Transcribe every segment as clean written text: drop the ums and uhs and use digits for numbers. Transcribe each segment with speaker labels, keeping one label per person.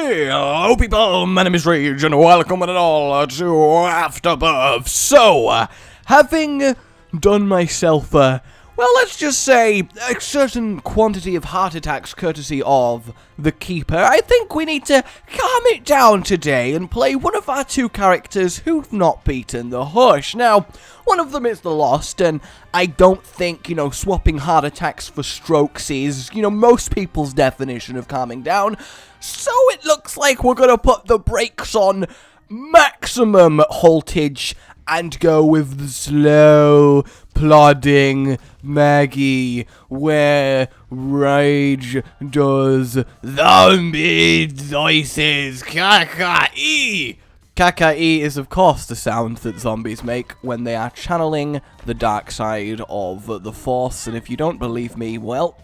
Speaker 1: Hello people, my name is Rage and welcome one and all to Afterbirth. So, having done myself, well, let's just say a certain quantity of heart attacks courtesy of the Keeper, I think we need to calm it down today and play one of our two characters who've not beaten the hush. Now, one of them is the Lost, and I don't think, swapping heart attacks for strokes is, most people's definition of calming down. So it looks like we're gonna put the brakes on maximum voltage and go with the slow, plodding Maggie, where Rage does zombie voices. Kaka-ee! Kaka-ee is, of course, the sound that zombies make when they are channeling the dark side of the Force. And if you don't believe me, well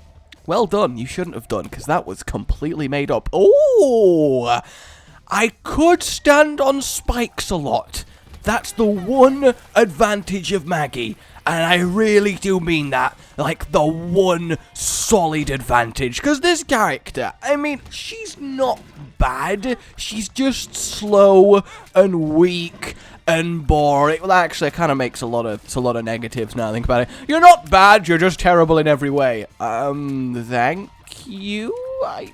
Speaker 1: done. You shouldn't have done, because that was completely made up. Oh! I could stand on spikes a lot. That's the one advantage of Maggie, and I really do mean that, like the one solid advantage, because this character, I mean, she's not bad, she's just slow and weak and boring. Well, actually, it kind of makes a lot of negatives now I think about it. You're not bad, you're just terrible in every way. Thank you, I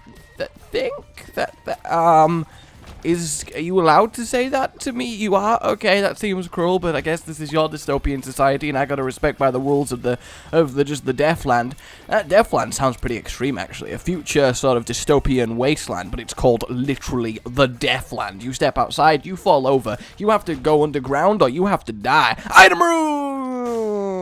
Speaker 1: think that, are you allowed to say that to me? You are? Okay, that seems cruel, but I guess this is your dystopian society, and I gotta respect by the rules of the Deathland. That Deathland sounds pretty extreme, actually. A future sort of dystopian wasteland, but it's called literally the Deathland. You step outside, you fall over, you have to go underground, or you have to die. Item room!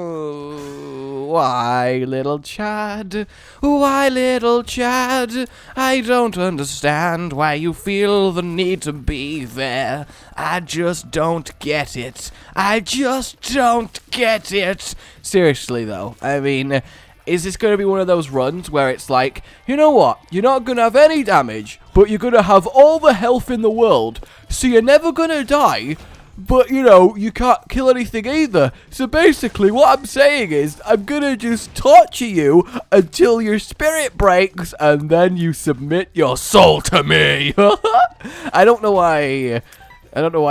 Speaker 1: Why, little Chad? Why, little Chad? I don't understand why you feel the need to be there. I just don't get it. I just don't get it. Seriously, though, I mean, is this going to be one of those runs where it's like, you know what? You're not going to have any damage, but you're going to have all the health in the world, so you're never going to die. But, you can't kill anything either. So basically, what I'm saying is, I'm gonna just torture you until your spirit breaks, and then you submit your soul to me. I don't know why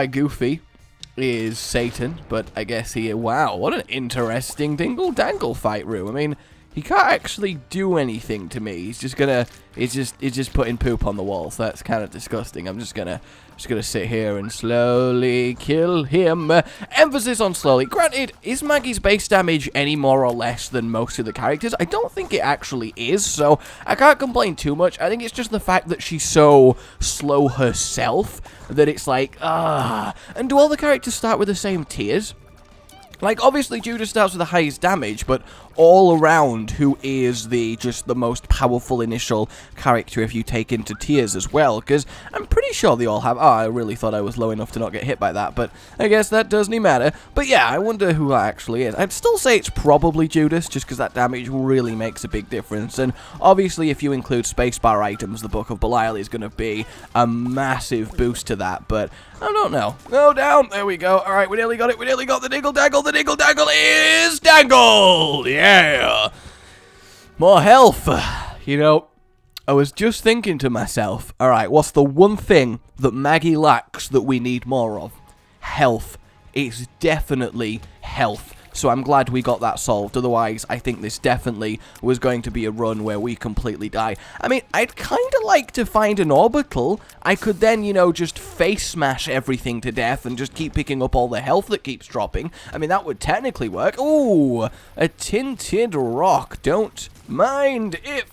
Speaker 1: Goofy is Satan, but I guess wow, what an interesting dingle-dangle fight room. I mean, he can't actually do anything to me. He's just putting poop on the walls. That's kind of disgusting. I'm just gonna sit here and slowly kill him. Emphasis on slowly. Granted, is Maggie's base damage any more or less than most of the characters? I don't think it actually is, so I can't complain too much. I think it's just the fact that she's so slow herself that it's like, And do all the characters start with the same tiers? Like, obviously, Judas starts with the highest damage, but all around, who is the most powerful initial character if you take into tiers as well? Because I'm pretty sure they all have... Oh, I really thought I was low enough to not get hit by that, but I guess that doesn't matter. But yeah, I wonder who that actually is. I'd still say it's probably Judas, just because that damage really makes a big difference. And obviously, if you include spacebar items, the Book of Belial is going to be a massive boost to that, but I don't know. Go down. There we go. All right, we nearly got it. We nearly got the dingle-dangle. The dingle-dangle is dangled. Yeah. More health. I was just thinking to myself, all right, what's the one thing that Maggie lacks that we need more of? Health. It's definitely health. So I'm glad we got that solved. Otherwise, I think this definitely was going to be a run where we completely die. I mean, I'd kind of like to find an orbital. I could then, just face smash everything to death and just keep picking up all the health that keeps dropping. I mean, that would technically work. Ooh, a tinted rock. Don't mind if...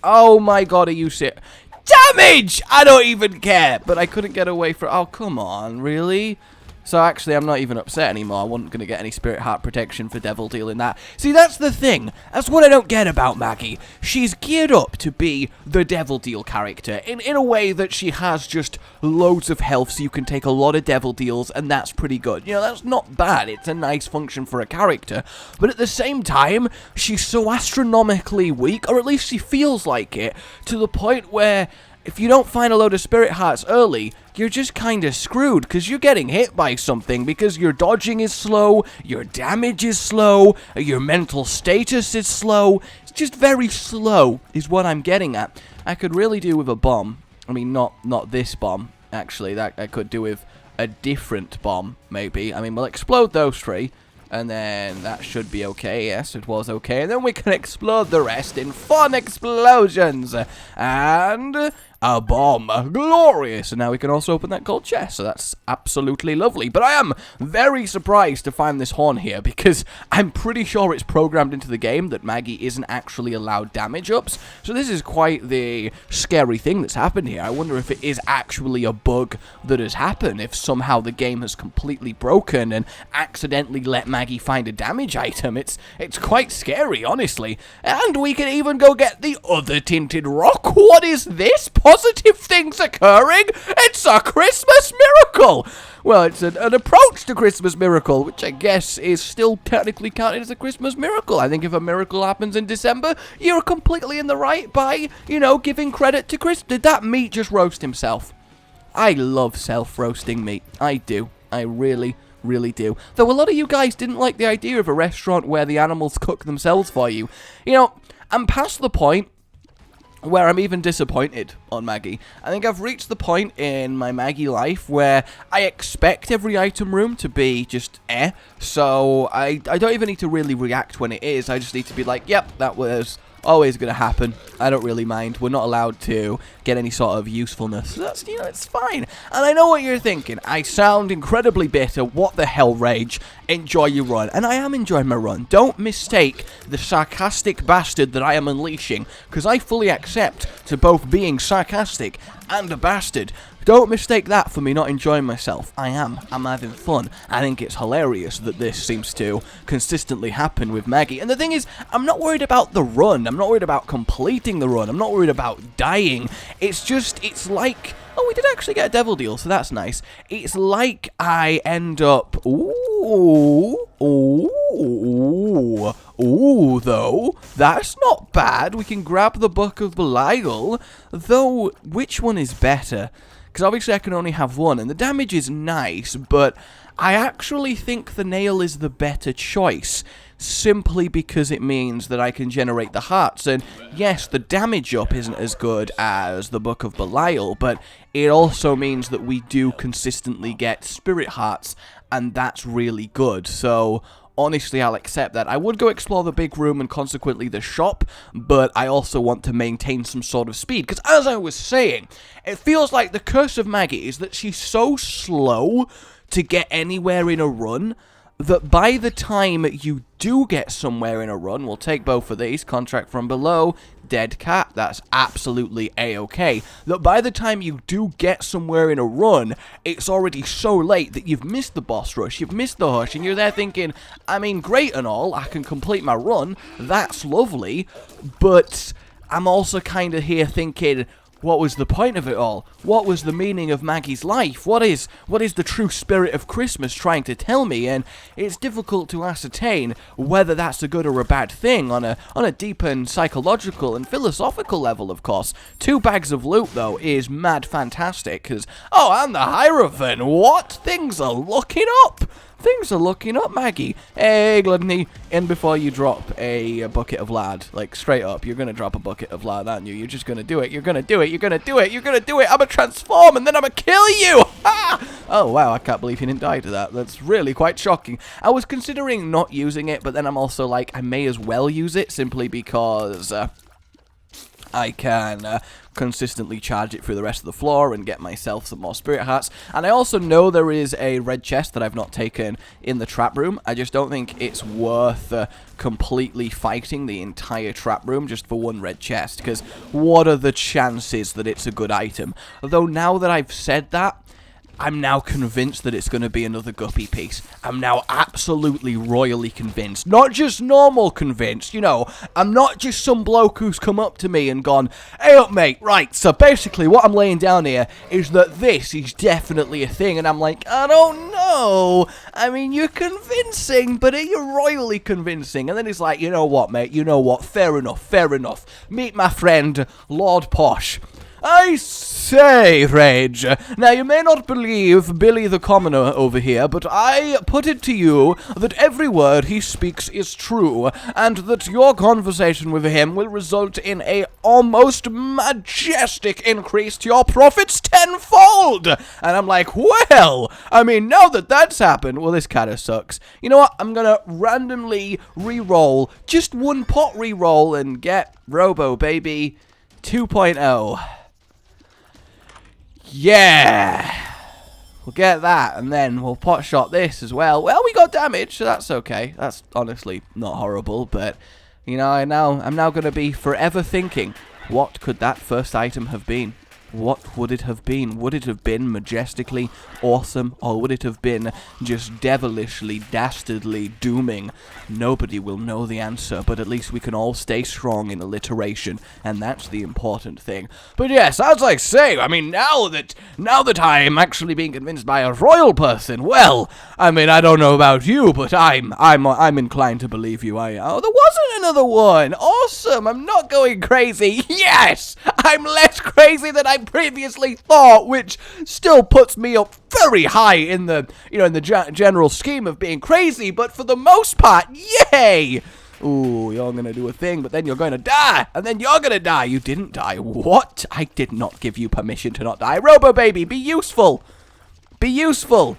Speaker 1: Oh my god, are you serious? Damage! I don't even care. But I couldn't get away from... Oh, come on, really? So actually, I'm not even upset anymore. I wasn't going to get any Spirit Heart protection for Devil dealing that. See, that's the thing. That's what I don't get about Maggie. She's geared up to be the Devil Deal character in a way that she has just loads of health, so you can take a lot of Devil Deals, and that's pretty good. That's not bad. It's a nice function for a character. But at the same time, she's so astronomically weak, or at least she feels like it, to the point where... if you don't find a load of Spirit Hearts early, you're just kind of screwed, because you're getting hit by something, because your dodging is slow, your damage is slow, your mental status is slow. It's just very slow, is what I'm getting at. I could really do with a bomb. I mean, not this bomb, actually. That I could do with a different bomb, maybe. I mean, we'll explode those 3. And then that should be okay. Yes, it was okay. And then we can explode the rest in fun explosions. And a bomb. Glorious. And now we can also open that gold chest. So that's absolutely lovely. But I am very surprised to find this horn here, because I'm pretty sure it's programmed into the game that Maggie isn't actually allowed damage ups. So this is quite the scary thing that's happened here. I wonder if it is actually a bug that has happened. If somehow the game has completely broken and accidentally let Maggie find a damage item. It's quite scary, honestly. And we can even go get the other tinted rock. What is this? Positive things occurring? It's a Christmas miracle! Well, it's an approach to Christmas miracle, which I guess is still technically counted as a Christmas miracle. I think if a miracle happens in December, you're completely in the right by, you know, giving credit to Chris. Did that meat just roast himself? I love self-roasting meat. I do. I really do. Though a lot of you guys didn't like the idea of a restaurant where the animals cook themselves for you. You know, I'm past the point where I'm even disappointed on Maggie. I think I've reached the point in my Maggie life where I expect every item room to be just so I don't even need to really react when it is. I just need to be like, yep, that was always going to happen. I don't really mind. We're not allowed to get any sort of usefulness. So that's, you know, it's fine. And I know what you're thinking. I sound incredibly bitter. What the hell, Rage? Enjoy your run. And I am enjoying my run. Don't mistake the sarcastic bastard that I am unleashing, because I fully accept to both being sarcastic and a bastard. Don't mistake that for me not enjoying myself. I'm having fun. I think it's hilarious that this seems to consistently happen with Maggie. And the thing is, I'm not worried about the run. I'm not worried about completing the run. I'm not worried about dying. It's like... Oh, we did actually get a devil deal, so that's nice. It's like I end up... Ooh, though. That's not bad. We can grab the Book of Belial. Though, which one is better? Because obviously I can only have one, and the damage is nice, but I actually think the nail is the better choice, simply because it means that I can generate the hearts. And yes, the damage up isn't as good as the Book of Belial, but it also means that we do consistently get spirit hearts, and that's really good. So honestly, I'll accept that. I would go explore the big room and consequently the shop, but I also want to maintain some sort of speed. Because as I was saying, it feels like the curse of Maggie is that she's so slow to get anywhere in a run that by the time you do get somewhere in a run, we'll take both of these, contract from below, dead cat, that's absolutely a-okay, that by the time you do get somewhere in a run, it's already so late that you've missed the boss rush, you've missed the hush, and you're there thinking, I mean, great and all, I can complete my run, that's lovely, but I'm also kind of here thinking, what was the point of it all? What was the meaning of Maggie's life? What is the true spirit of Christmas trying to tell me? And it's difficult to ascertain whether that's a good or a bad thing on a deep and psychological and philosophical level, of course. 2 bags of loot, though, is mad fantastic, because, oh, I'm the Hierophant. What? Things are looking up. Things are looking up, Maggie. Hey, Gluttony, in before you drop a bucket of lard. Like, straight up, you're going to drop a bucket of lard, aren't you? You're just going to do it. You're going to do it. You're going to do it. You're going to do it. I'm going to transform, and then I'm going to kill you. Ha! Oh, wow, I can't believe you didn't die to that. That's really quite shocking. I was considering not using it, but then I'm also like, I may as well use it, simply because... I can consistently charge it through the rest of the floor and get myself some more spirit hearts. And I also know there is a red chest that I've not taken in the trap room. I just don't think it's worth completely fighting the entire trap room just for one red chest, because what are the chances that it's a good item? Although now that I've said that, I'm now convinced that it's going to be another Guppy piece. I'm now absolutely royally convinced. Not just normal convinced, you know. I'm not just some bloke who's come up to me and gone, hey up mate, right, so basically what I'm laying down here is that this is definitely a thing. And I'm like, I don't know. I mean, you're convincing, but you're royally convincing. And then he's like, you know what, mate, you know what, fair enough, fair enough. Meet my friend, Lord Posh. I say, Rage. Now, you may not believe Billy the Commoner over here, but I put it to you that every word he speaks is true, and that your conversation with him will result in a almost majestic increase to your profits tenfold. And I'm like, well, I mean, now that that's happened, well, this kind of sucks. You know what? I'm gonna randomly re-roll, just one pot re-roll, and get Robo Baby 2.0. Yeah, we'll get that, and then we'll pot shot this as well. Well, we got damage, so that's okay. That's honestly not horrible, but you know, I'm now gonna be forever thinking, what could that first item have been? What would it have been? Would it have been majestically awesome, or would it have been just devilishly, dastardly dooming? Nobody will know the answer, but at least we can all stay strong in alliteration, and that's the important thing. But yes, as I say, I mean, now that I am actually being convinced by a royal person, well, I mean, I don't know about you, but I'm inclined to believe you. Oh, there wasn't another one. Awesome. I'm not going crazy. Yes, I'm less crazy than I previously thought, which still puts me up very high in the, you know, in the general scheme of being crazy, but for the most part, yay! Ooh, you're gonna do a thing, but then you're gonna die, and then you're gonna die. You didn't die. What? I did not give you permission to not die. Robo Baby, be useful. Be useful.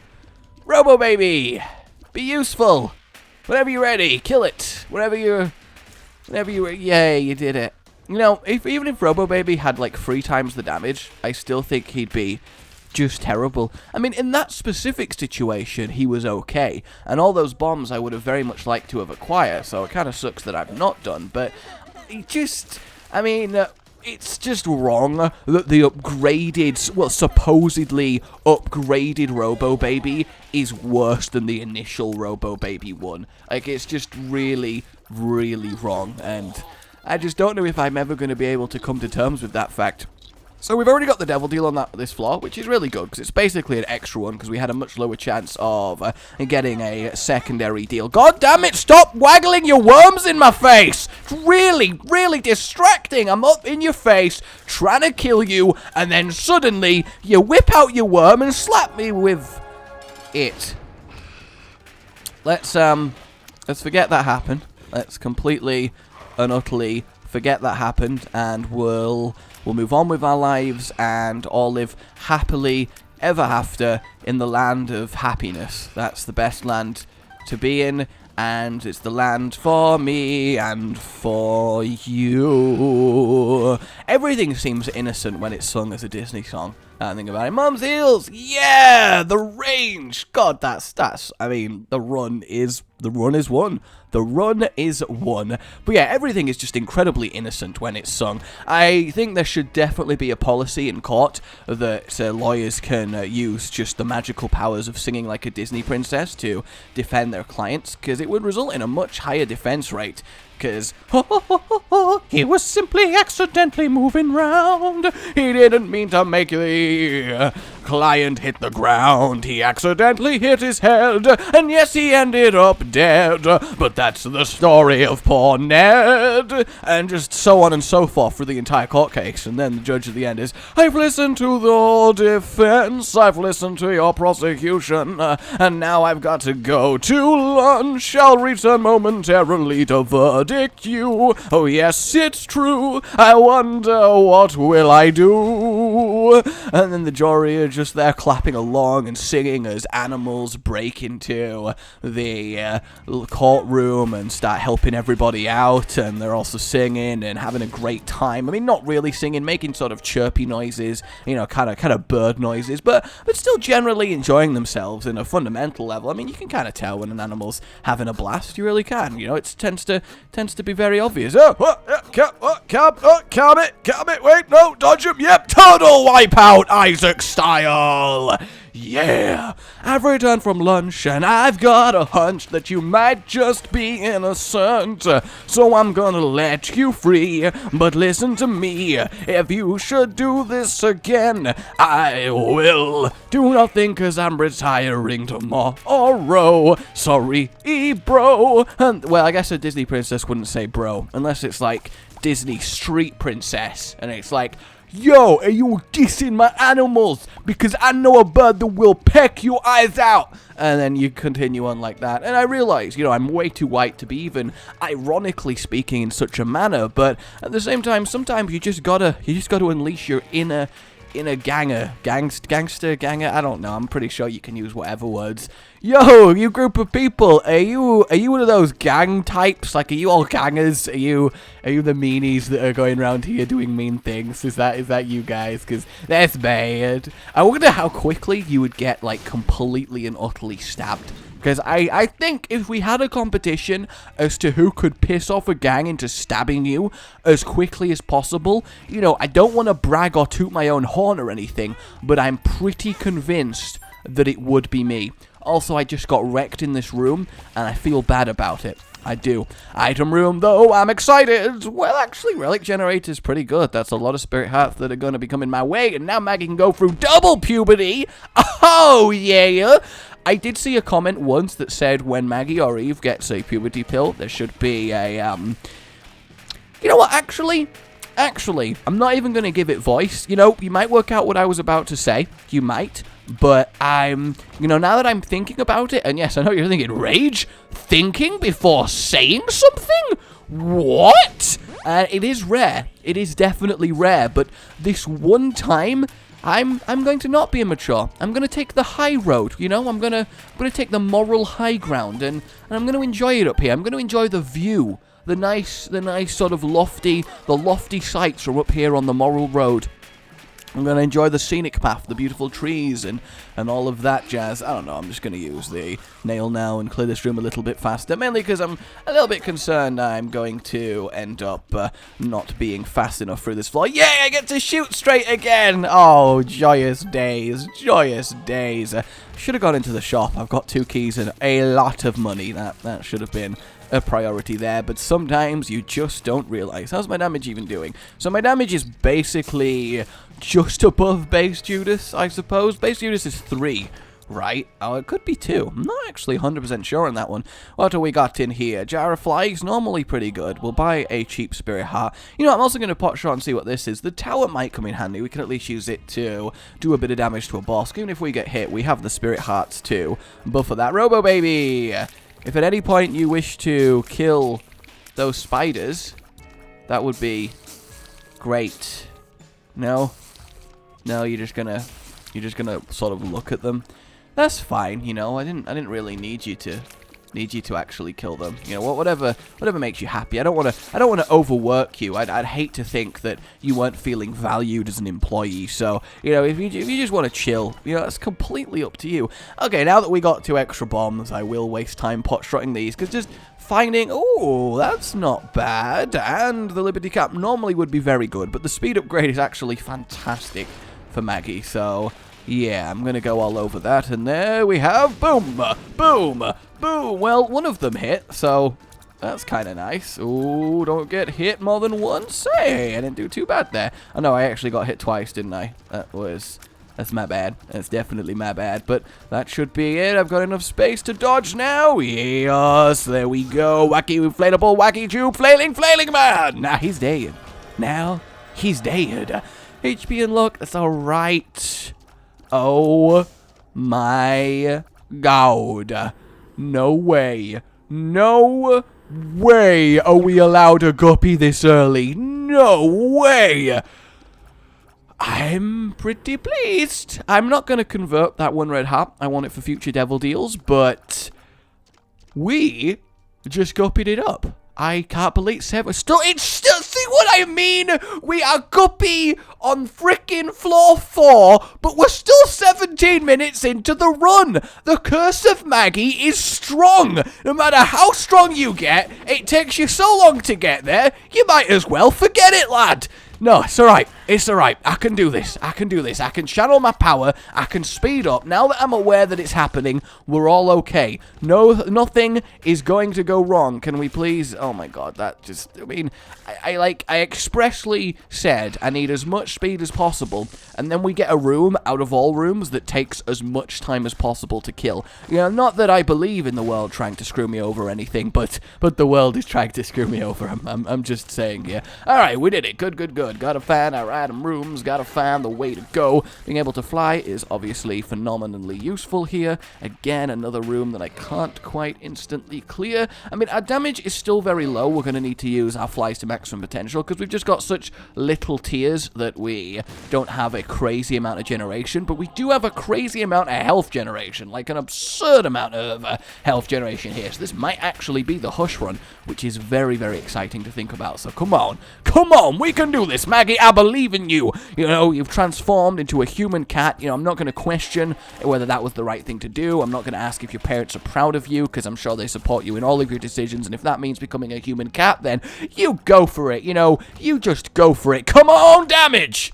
Speaker 1: Robo Baby, be useful. Whenever you're ready, kill it. Whenever you're, yay, you did it. You know, even if Robo Baby had like 3 times the damage, I still think he'd be just terrible. I mean, in that specific situation, he was okay, and all those bombs I would have very much liked to have acquired, so it kind of sucks that I've not done, but it just, I mean, it's just wrong that the upgraded, well, supposedly upgraded Robo Baby is worse than the initial Robo Baby one. Like, it's just really, really wrong, and I just don't know if I'm ever going to be able to come to terms with that fact. So we've already got the Devil Deal on this floor, which is really good, because it's basically an extra one, because we had a much lower chance of getting a secondary deal. God damn it, stop waggling your worms in my face! It's really, really distracting. I'm up in your face, trying to kill you, and then suddenly you whip out your worm and slap me with it. Let's forget that happened. Let's completely and utterly forget that happened, and we'll move on with our lives and all live happily ever after in the land of happiness. That's the best land to be in, and it's the land for me and for you. Everything seems innocent when it's sung as a Disney song. I think about it. Mum's heels, yeah, the range. God, that's. I mean, the run is one. The run is one. But yeah, everything is just incredibly innocent when it's sung. I think there should definitely be a policy in court that lawyers can use just the magical powers of singing like a Disney princess to defend their clients, because it would result in a much higher defense rate. Because, he was simply accidentally moving round. He didn't mean to make the client hit the ground. He accidentally hit his head, and yes, he ended up dead. But that's the story of poor Ned. And just so on and so forth for the entire court case. And then the judge at the end is, I've listened to the defense, I've listened to your prosecution, and now I've got to go to lunch. I'll return momentarily to verdict you. Oh yes, it's true. I wonder what will I do? And then the jury are just there clapping along and singing as animals break into the courtroom and start helping everybody out, and they're also singing and having a great time. I mean, not really singing, making sort of chirpy noises, you know, kind of bird noises, but still generally enjoying themselves in a fundamental level. I mean, you can kind of tell when an animal's having a blast. You really can. You know, it tends to be very obvious. Calm it, wait, no, dodge him, yep, total wipeout, Isaac style. Yeah, I've returned from lunch, and I've got a hunch that you might just be innocent, so I'm gonna let you free. But listen to me, if you should do this again, I will do nothing, cause I'm retiring tomorrow. Sorry, bro. And, well, I guess a Disney princess wouldn't say bro, unless it's like Disney Street Princess, and it's like, yo, are you dissing my animals? Because I know a bird that will peck your eyes out. And then you continue on like that. And I realize, you know, I'm way too white to be even ironically speaking in such a manner. But at the same time, sometimes you just gotta unleash your inner gangster ganger. I don't know. I'm pretty sure you can use whatever words. Yo, you group of people, are you one of those gang types? Like, are you all gangers? Are you the meanies that are going around here doing mean things? Is that you guys? Because that's bad. I wonder how quickly you would get like completely and utterly stabbed. Because I think if we had a competition as to who could piss off a gang into stabbing you as quickly as possible, you know, I don't want to brag or toot my own horn or anything, but I'm pretty convinced that it would be me. Also, I just got wrecked in this room, and I feel bad about it. I do. Item room, though, I'm excited. Well, actually, relic generator's pretty good. That's a lot of spirit hearts that are going to be coming my way, and now Maggie can go through double puberty. Oh, yeah. I did see a comment once that said when Maggie or Eve gets a puberty pill, there should be a, You know what, actually, I'm not even going to give it voice. You know, you might work out what I was about to say. You might. But you know, now that I'm thinking about it, and yes, I know you're thinking, Rage? Thinking before saying something? What? It is rare. It is definitely rare. But this one time, I'm going to not be immature. I'm going to take the high road, you know? I'm going to take the moral high ground, and I'm going to enjoy it up here. I'm going to enjoy the view. The nice sort of lofty sights from up here on the moral road. I'm going to enjoy the scenic path, the beautiful trees, and all of that jazz. I don't know, I'm just going to use the nail now and clear this room a little bit faster, mainly because I'm a little bit concerned I'm going to end up not being fast enough through this floor. Yay, I get to shoot straight again! Oh, joyous days, joyous days. Should have gone into the shop. I've got 2 keys and a lot of money. That should have been a priority there, but sometimes you just don't realize. How's my damage even doing? So my damage is basically just above base Judas, I suppose. Base Judas is 3, right? Oh, it could be 2. I'm not actually 100% sure on that one. What do we got in here? Jar of Flies, normally pretty good. We'll buy a cheap spirit heart. You know, I'm also going to pot shot and see what this is. The tower might come in handy. We can at least use it to do a bit of damage to a boss. Even if we get hit, we have the spirit hearts too. Buffer that Robo Baby! If at any point you wish to kill those spiders, that would be great. No? No, you're just gonna sort of look at them. That's fine, you know. I didn't really need you to actually kill them. You know, whatever makes you happy. I don't want to overwork you. I'd hate to think that you weren't feeling valued as an employee. So, you know, if you just want to chill, you know, that's completely up to you. Okay, now that we got 2 extra bombs, I will waste time pot-shotting these, because just finding, oh, that's not bad, and the Liberty Cap normally would be very good, but the speed upgrade is actually fantastic for Maggie, so yeah, I'm gonna go all over that, and there we have, boom, boom, boom. Well, one of them hit, so that's kind of nice. Ooh, don't get hit more than once. Hey, I didn't do too bad there. Oh no, I actually got hit twice, didn't I? That's my bad. That's definitely my bad, but that should be it. I've got enough space to dodge now. Yes, there we go. Wacky inflatable, wacky tube, flailing man. Now he's dead. Now he's dead. HP and luck, that's alright. Oh my god. No way. No way are we allowed a guppy this early. No way. I'm pretty pleased. I'm not going to convert that 1 red hat. I want it for future devil deals, but we just guppied it up. I can't believe it's still, see what I mean? We are guppy on frickin' floor 4, but we're still 17 minutes into the run. The curse of Maggie is strong. No matter how strong you get, it takes you so long to get there, you might as well forget it, lad. No, it's alright. It's alright. I can do this. I can do this. I can channel my power. I can speed up. Now that I'm aware that it's happening, we're all okay. No, nothing is going to go wrong. Can we please? Oh my god, that just, I mean, I expressly said I need as much speed as possible, and then we get a room out of all rooms that takes as much time as possible to kill. You know, not that I believe in the world trying to screw me over or anything, but the world is trying to screw me over. I'm just saying, yeah. Alright, we did it. Good, good, good. Got a fan. Alright. item rooms, gotta find the way to go. Being able to fly is obviously phenomenally useful here. Again, another room that I can't quite instantly clear. I mean, our damage is still very low. We're going to need to use our flies to maximum potential because we've just got such little tiers that we don't have a crazy amount of generation, but we do have a crazy amount of health generation, like an absurd amount of health generation here. So this might actually be the Hush run, which is very, very exciting to think about. So come on, we can do this, Maggie. I believe in you. You know, you've transformed into a human cat. You know, I'm not going to question whether that was the right thing to do. I'm not going to ask if your parents are proud of you, because I'm sure they support you in all of your decisions, and if that means becoming a human cat, then you go for it. You know, you just go for it. Come on, damage!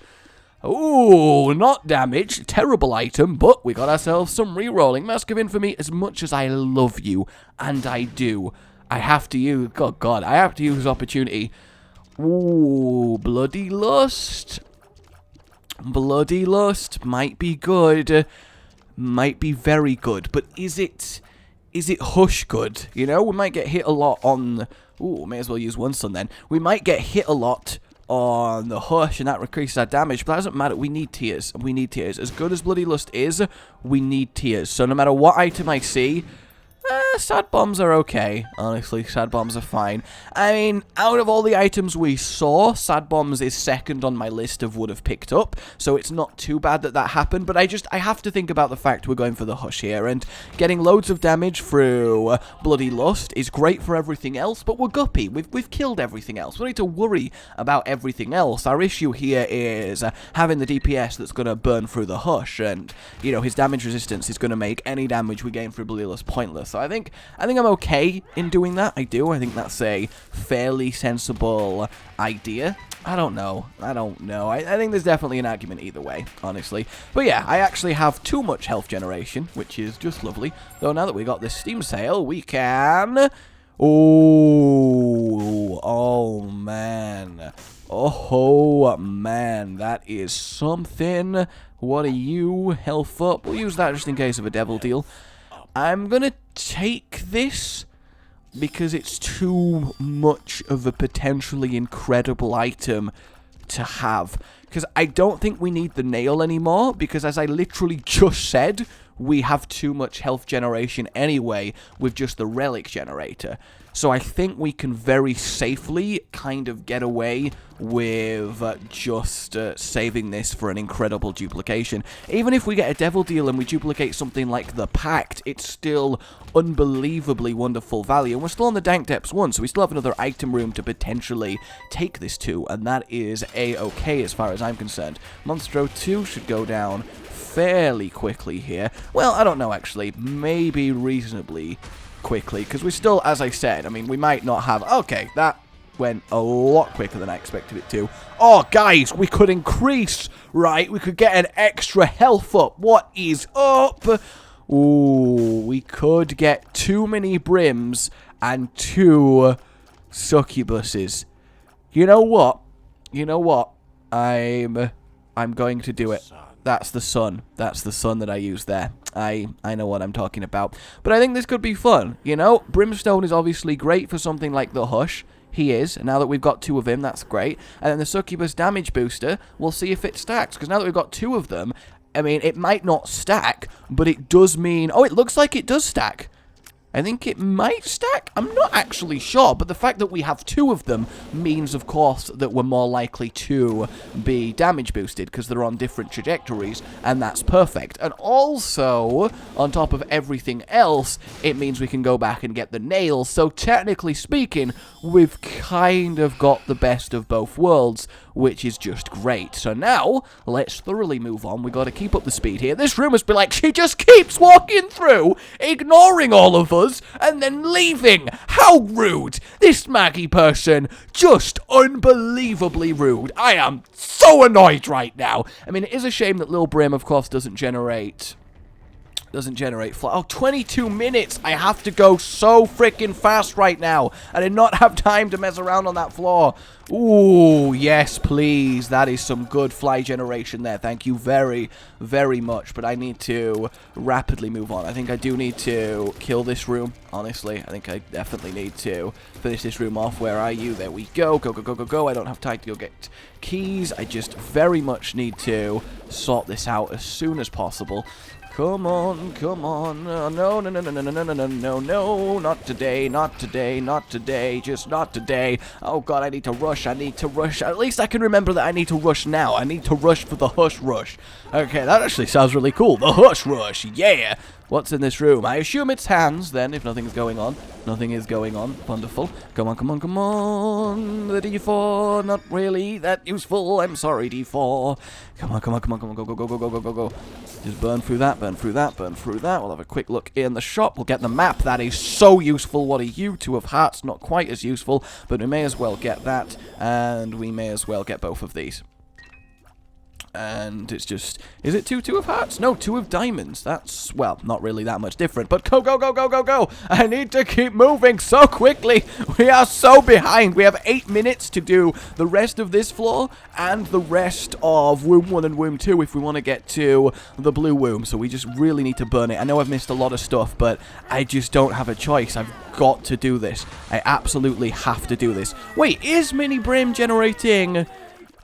Speaker 1: Ooh, not damage. Terrible item, but we got ourselves some re-rolling. Mask of Infamy, as much as I love you, and I do, I have to use, God, I have to use opportunity. Ooh, Bloody Lust. Bloody Lust might be good. Might be very good, but is it Hush good? You know, we might get hit a lot on... Ooh, may as well use one sun then. We might get hit a lot on the Hush, and that increases our damage, but that doesn't matter. We need tears. We need tears. As good as Bloody Lust is, we need tears. So no matter what item I see... sad bombs are okay. Honestly, sad bombs are fine. I mean, out of all the items we saw, sad bombs is second on my list of would have picked up, so it's not too bad that that happened, but I have to think about the fact we're going for the Hush here, and getting loads of damage through Bloody Lust is great for everything else, but we're Guppy. We've killed everything else. We don't need to worry about everything else. Our issue here is having the DPS that's going to burn through the Hush, and, you know, his damage resistance is going to make any damage we gain through Bloody Lust pointless. So I think I'm okay in doing that. I do. I think that's a fairly sensible idea. I don't know. I think there's definitely an argument either way, honestly. But yeah, I actually have too much health generation, which is just lovely. Though now that we got this Steam sale, we can... Oh, man. Oh, man. That is something. What are you? Health up. We'll use that just in case of a devil deal. I'm gonna take this because it's too much of a potentially incredible item to have. Because I don't think we need the nail anymore, because as I literally just said, we have too much health generation anyway with just the relic generator. So I think we can very safely kind of get away with just saving this for an incredible duplication. Even if we get a devil deal and we duplicate something like the Pact, it's still unbelievably wonderful value. And we're still on the Dank Depths 1, so we still have another item room to potentially take this to, and that is a-okay as far as I'm concerned. Monstro 2 should go down fairly quickly here. Well, I don't know actually. Maybe reasonably quickly, because we're still, as I said, I mean, we might not have... Okay, that went a lot quicker than I expected it to. Oh, guys, we could increase, right? We could get an extra health up. What is up? Ooh, we could get 2 mini brims and 2 succubuses. You know what? I'm going to do it. That's the sun. That's the sun that I used there. I know what I'm talking about. But I think this could be fun, you know? Brimstone is obviously great for something like the Hush. He is. And now that we've got 2 of him, that's great. And then the Succubus damage booster, we'll see if it stacks. Because now that we've got 2 of them, I mean, it might not stack, but it does mean... Oh, it looks like it does stack. I think it might stack. I'm not actually sure, but the fact that we have 2 of them means, of course, that we're more likely to be damage boosted because they're on different trajectories, and that's perfect. And also, on top of everything else, it means we can go back and get the nails. So technically speaking, we've kind of got the best of both worlds, which is just great. So now, let's thoroughly move on. We got to keep up the speed here. This room must be like, she just keeps walking through, ignoring all of us, and then leaving. How rude. This Maggie person, just unbelievably rude. I am so annoyed right now. I mean, it is a shame that Lil Brim, of course, doesn't generate Doesn't generate fly. Oh, 22 minutes. I have to go so freaking fast right now. I did not have time to mess around on that floor. Ooh, yes, please. That is some good fly generation there. Thank you very, very much. But I need to rapidly move on. I think I do need to kill this room, honestly. I think I definitely need to finish this room off. Where are you? There we go. Go, go, go, go, go. I don't have time to go get keys. I just very much need to sort this out as soon as possible. Come on, come on. No, no, no, no, no, no, no, no, no, no. Not today, not today, not today. Just not today. Oh, God, I need to rush. I need to rush. At least I can remember that I need to rush now. I need to rush for the hush rush. Okay, that actually sounds really cool. The hush rush. Yeah. What's in this room? I assume it's hands, then, if nothing's going on. Nothing is going on. Wonderful. Come on, come on, come on. The D4, not really that useful. I'm sorry, D4. Come on, come on, come on, come on. Go, go, go, go, go, go, go, go. Just burn through that, burn through that, burn through that. We'll have a quick look in the shop. We'll get the map. That is so useful. What are you? 2 of hearts. Not quite as useful, but we may as well get that. And we may as well get both of these. And it's just, is it 2 of hearts? No, 2 of diamonds. That's, well, not really that much different. But go, go, go, go, go, go. I need to keep moving so quickly. We are so behind. We have 8 minutes to do the rest of this floor and the rest of womb 1 and womb 2 if we want to get to the blue womb. So we just really need to burn it. I know I've missed a lot of stuff, but I just don't have a choice. I've got to do this. I absolutely have to do this. Wait, is Mini Brim generating...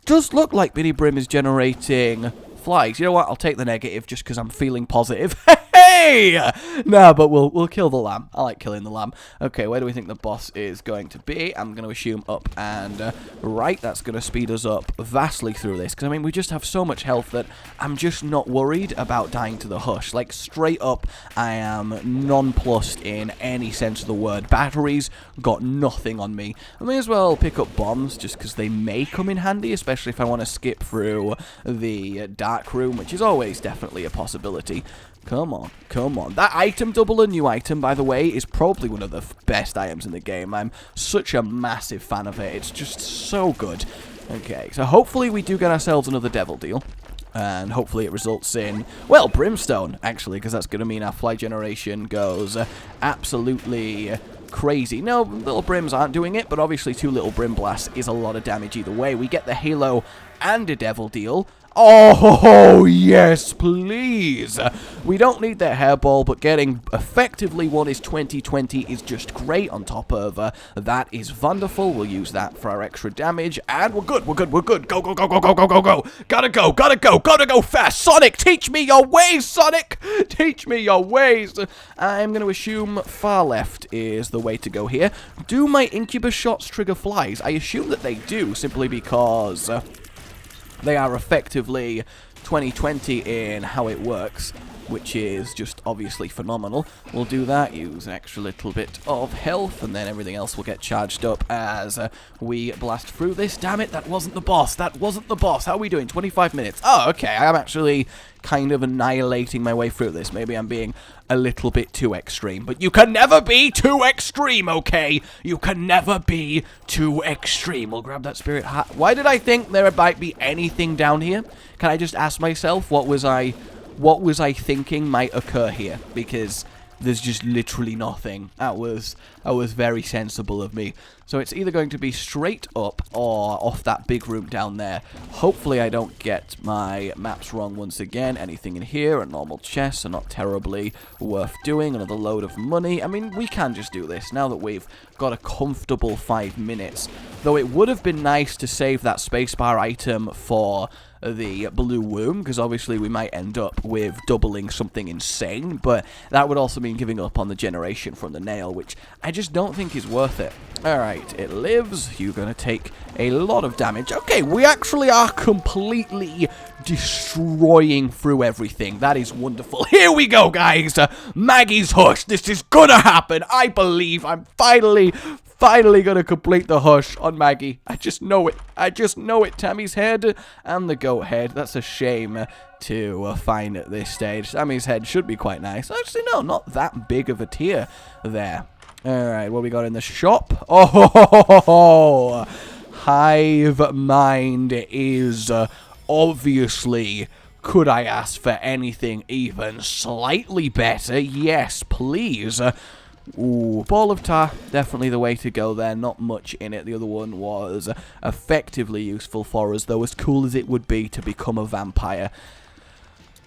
Speaker 1: Does look like Mini Brim is generating flies. You know what? I'll take the negative just because I'm feeling positive. Hey! Nah, but we'll kill the lamb. I like killing the lamb. Okay, where do we think the boss is going to be? I'm going to assume up and right. That's going to speed us up vastly through this. Because, I mean, we just have so much health that I'm just not worried about dying to the hush. Like, straight up, I am nonplussed in any sense of the word. Batteries got nothing on me. I may as well pick up bombs just because they may come in handy, especially if I want to skip through the dark room, which is always definitely a possibility. Come on, come on. That item double, a new item, by the way, is probably one of the best items in the game. I'm such a massive fan of it. It's just so good. Okay, so hopefully we do get ourselves another devil deal. And hopefully it results in, well, brimstone, actually, because that's going to mean our fly generation goes absolutely crazy. No, little brims aren't doing it, but obviously 2 little brim blasts is a lot of damage either way. We get the halo and a devil deal. Oh, yes, please. We don't need that hairball, but getting effectively one is 2020 is just great. On top of that is wonderful. We'll use that for our extra damage, and we're good, we're good, we're good. Go, go, go, go, go, go, go, go. Gotta go, gotta go, gotta go fast. Sonic, teach me your ways, Sonic. Teach me your ways. I'm going to assume far left is the way to go here. Do my incubus shots trigger flies? I assume that they do, simply because... they are effectively 2020 in how it works, which is just obviously phenomenal. We'll do that, use an extra little bit of health, and then everything else will get charged up as we blast through this. Damn it, that wasn't the boss. That wasn't the boss. How are we doing? 25 minutes. Oh, okay. I'm actually kind of annihilating my way through this. Maybe I'm being a little bit too extreme, but you can never be too extreme, okay? You can never be too extreme. We'll grab that spirit hat. Why did I think there might be anything down here? Can I just ask myself, what was I thinking might occur here? Because there's just literally nothing. That was very sensible of me. So it's either going to be straight up or off that big room down there. Hopefully I don't get my maps wrong once again. Anything in here, a normal chest, so not terribly worth doing. Another load of money. I mean, we can just do this now that we've got a comfortable 5 minutes. Though it would have been nice to save that spacebar item for the blue womb, because obviously we might end up with doubling something insane, but that would also mean giving up on the generation from the nail, which I just don't think is worth it. Alright, it lives. You're going to take a lot of damage. Okay, we actually are completely destroying through everything. That is wonderful. Here we go, guys. Maggie's hush. This is gonna happen. I believe I'm finally gonna complete the hush on Maggie. I just know it. I just know it. Tammy's head and the goat head. That's a shame to find at this stage. Tammy's head should be quite nice. Actually, no, not that big of a tier there. Alright, what we got in the shop? Oh, Hive Mind is obviously Could I ask for anything even slightly better? Yes, please. Ooh, Ball of Tar, definitely the way to go there. Not much in it. The other one was effectively useful for us, though as cool as it would be to become a vampire.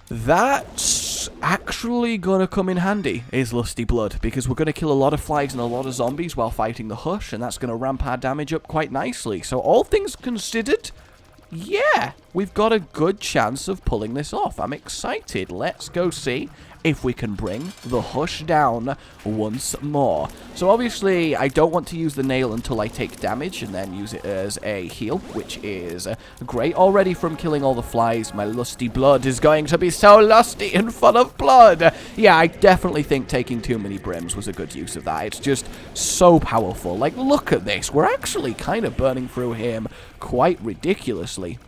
Speaker 1: That's actually gonna come in handy, is Lusty Blood, because we're gonna kill a lot of flies and a lot of zombies while fighting the Hush, and that's gonna ramp our damage up quite nicely. So all things considered, yeah, we've got a good chance of pulling this off. I'm excited. Let's go see if we can bring the Hush down once more. So obviously, I don't want to use the nail until I take damage and then use it as a heal, which is great. Already from killing all the flies, my Lusty Blood is going to be so lusty and full of blood. Yeah, I definitely think taking too many brims was a good use of that. It's just so powerful. Like, look at this. We're actually kind of burning through him quite ridiculously.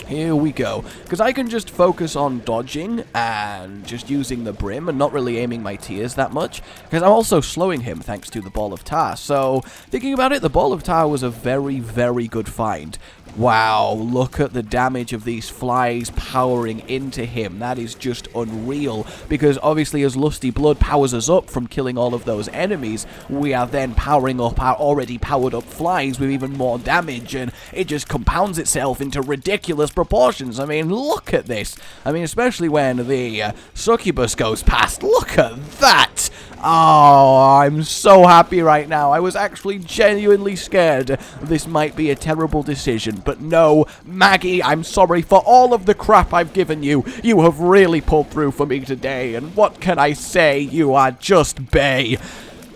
Speaker 1: Here we go, because I can just focus on dodging and just using the brim and not really aiming my tears that much, because I'm also slowing him thanks to the Ball of Tar. So, thinking about it, the Ball of Tar was a very, very good find. Wow, look at the damage of these flies powering into him. That is just unreal, because obviously as Lusty Blood powers us up from killing all of those enemies, we are then powering up our already powered up flies with even more damage, and it just compounds itself into ridiculous proportions. I mean, look at this. I mean, especially when the succubus goes past. Look at that! Oh, I'm so happy right now. I was actually genuinely scared this might be a terrible decision. But no, Maggie, I'm sorry for all of the crap I've given you. You have really pulled through for me today. And what can I say? You are just bae.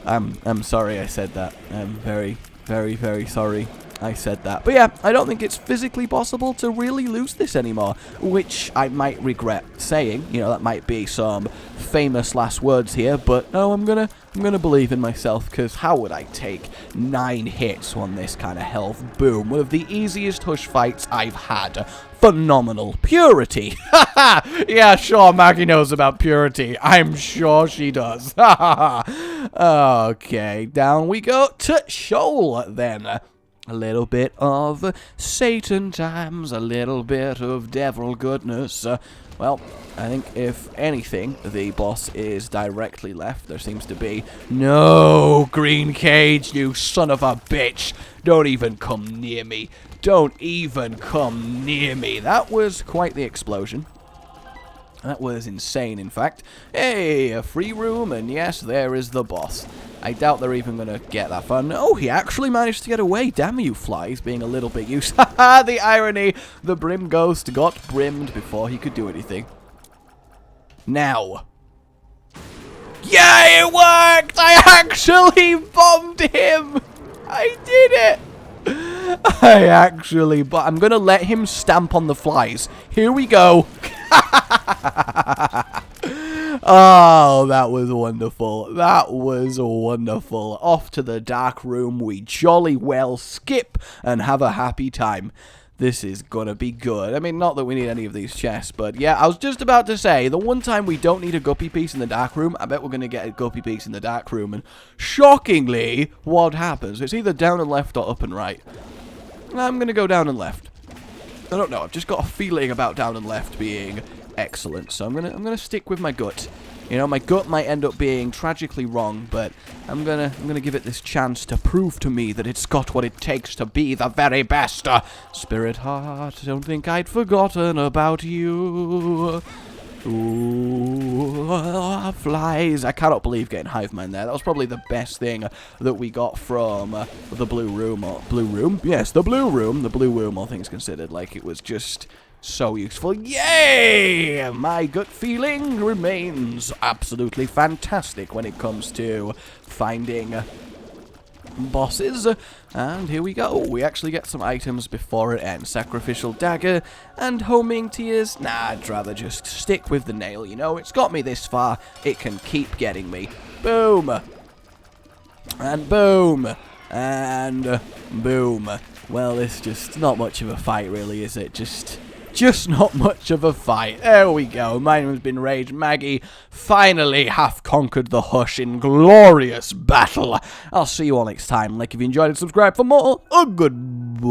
Speaker 1: I'm sorry I said that. I'm very, very, very sorry I said that. But yeah, I don't think it's physically possible to really lose this anymore, which I might regret saying. You know, that might be some famous last words here, but no, I'm gonna believe in myself, because how would I take 9 hits on this kind of health? Boom. One of the easiest Hush fights I've had. Phenomenal. Purity. Yeah, sure, Maggie knows about purity. I'm sure she does. Okay, down we go to Shoal then. A little bit of Satan times, a little bit of devil goodness. Well, I think if anything, the boss is directly left. There seems to be no green cage, you son of a bitch. Don't even come near me. Don't even come near me. That was quite the explosion. That was insane, in fact. Hey, a free room, and yes, there is the boss. I doubt they're even going to get that far. No, he actually managed to get away. Damn you, flies, being a little bit used. Haha, the irony. The Brim Ghost got brimmed before he could do anything. Now. Yeah, it worked! I actually bombed him! I did it! But I'm going to let him stamp on the flies. Here we go. Oh, that was wonderful. That was wonderful. Off to the dark room we jolly well skip and have a happy time. This is gonna be good. I mean, not that we need any of these chests, but yeah, I was just about to say, the one time we don't need a guppy piece in the dark room, I bet we're gonna get a guppy piece in the dark room, and shockingly, what happens? It's either down and left or up and right. I'm gonna go down and left. I don't know, I've just got a feeling about down and left being excellent, so I'm gonna stick with my gut. You know, my gut might end up being tragically wrong, but I'm gonna give it this chance to prove to me that it's got what it takes to be the very best. Spirit heart, don't think I'd forgotten about you. Ooh, flies. I cannot believe getting Hive Mind there. That was probably the best thing that we got from the Blue Room. Blue Room? Yes, the Blue Room. The Blue Room, all things considered. Like, it was just so useful. Yay! My gut feeling remains absolutely fantastic when it comes to finding bosses. And here we go. We actually get some items before it ends. Sacrificial dagger and homing tears. Nah, I'd rather just stick with the nail, you know. It's got me this far. It can keep getting me. Boom. And boom. And boom. Well, it's just not much of a fight, really, is it? Just not much of a fight. There we go. My name has been Rage. Maggie finally have conquered the Hush in glorious battle. I'll see you all next time. Like if you enjoyed it, subscribe for more. Goodbye.